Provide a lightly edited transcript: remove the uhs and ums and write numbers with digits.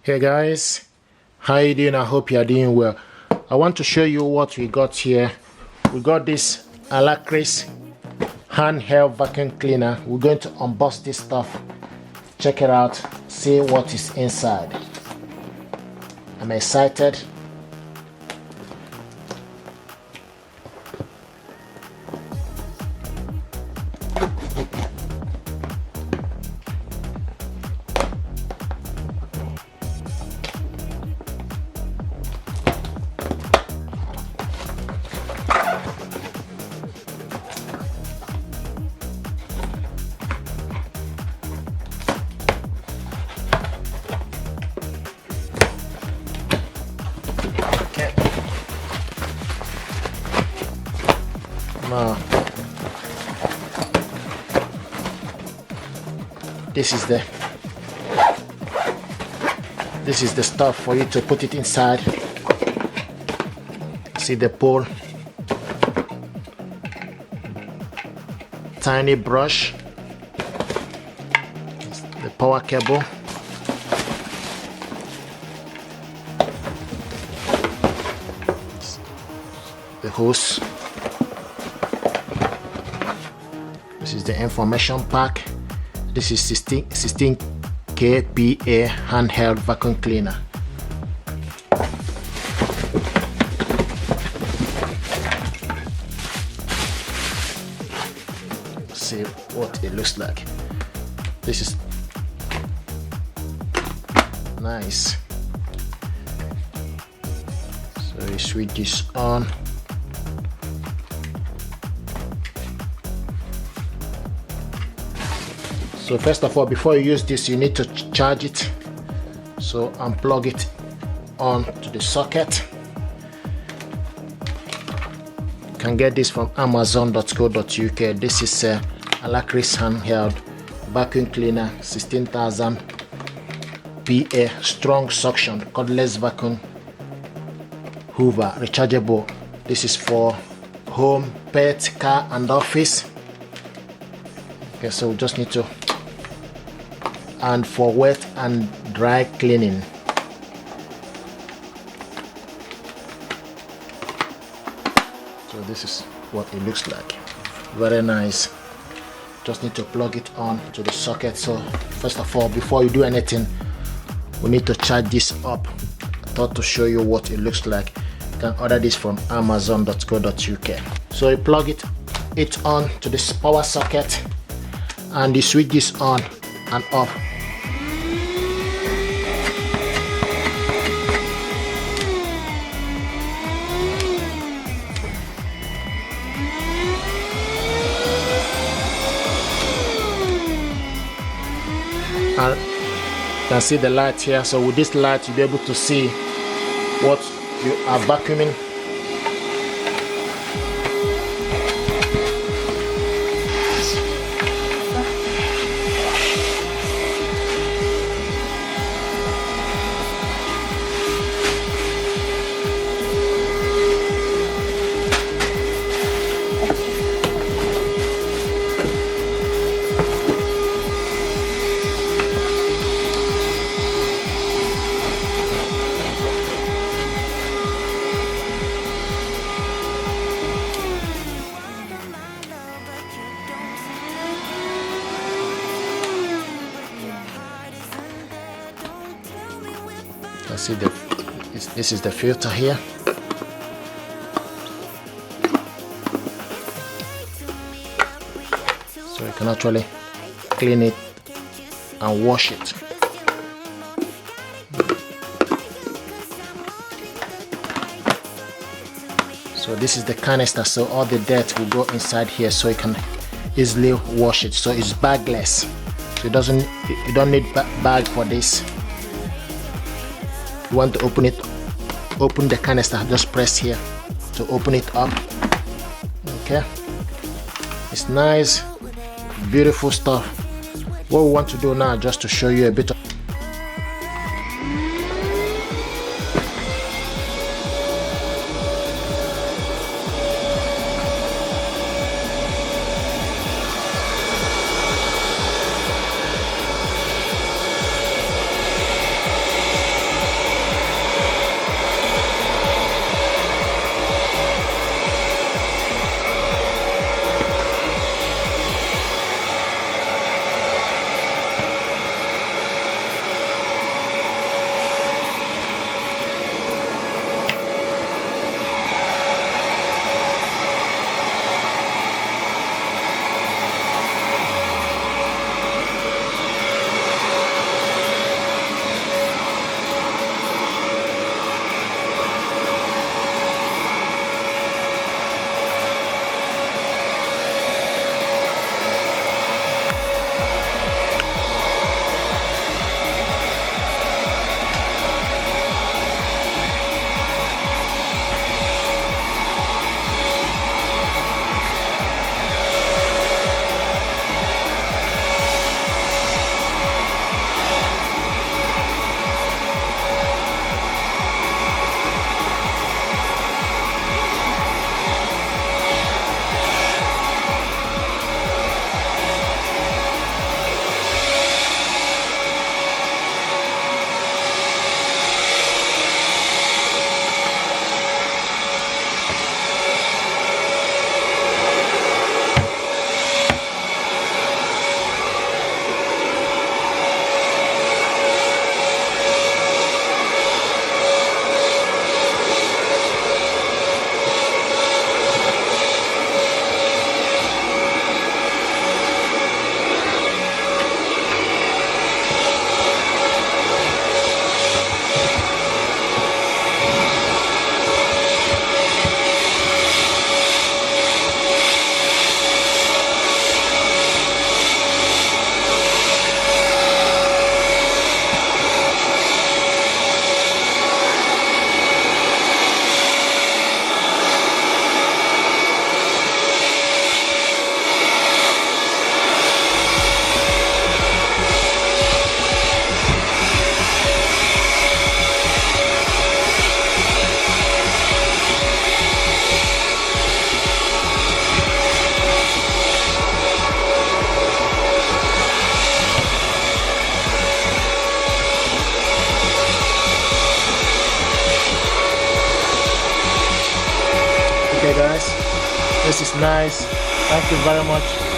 Hey guys, how you doing? I hope you are doing well. I want to show you what we got here. We got this ALACRIS Handheld vacuum cleaner. We're going to unbox this stuff, check it out, see what is inside. I'm excited. Now, this is the stuff for you to put it inside. See the pole, tiny brush, the power cable, the hose. This is the information pack. This is 16 kPa handheld vacuum cleaner. See what it looks like. This is nice. So you switch this on. So first of all, before you use this, you need to charge it. So unplug it on to the socket. You can get this from amazon.co.uk. This is ALACRIS Handheld vacuum cleaner, 16,000 PA, strong suction, cordless vacuum hoover, rechargeable. This is for home, pet, car, and office. Okay, so we just need to, and for wet and dry cleaning. So this is what it looks like. Very nice. Just need to plug it on to the socket. So first of all, before you do anything, we need to charge this up. I thought to show you what it looks like. You can order this from amazon.co.uk. So you plug it on to this power socket and you switch this on and off. And you can see the light here. So with this light, you'll be able to see what you are vacuuming. See this is the filter here. So you can actually clean it and wash it. So this is the canister, so all the dirt will go inside here, so you can easily wash it. So it's bagless, so you don't need bag for this. You want to open the canister, just press here to open it up. Okay, it's nice, beautiful stuff. What we want to do now, just to show you a bit of guys. This is nice. Thank you very much.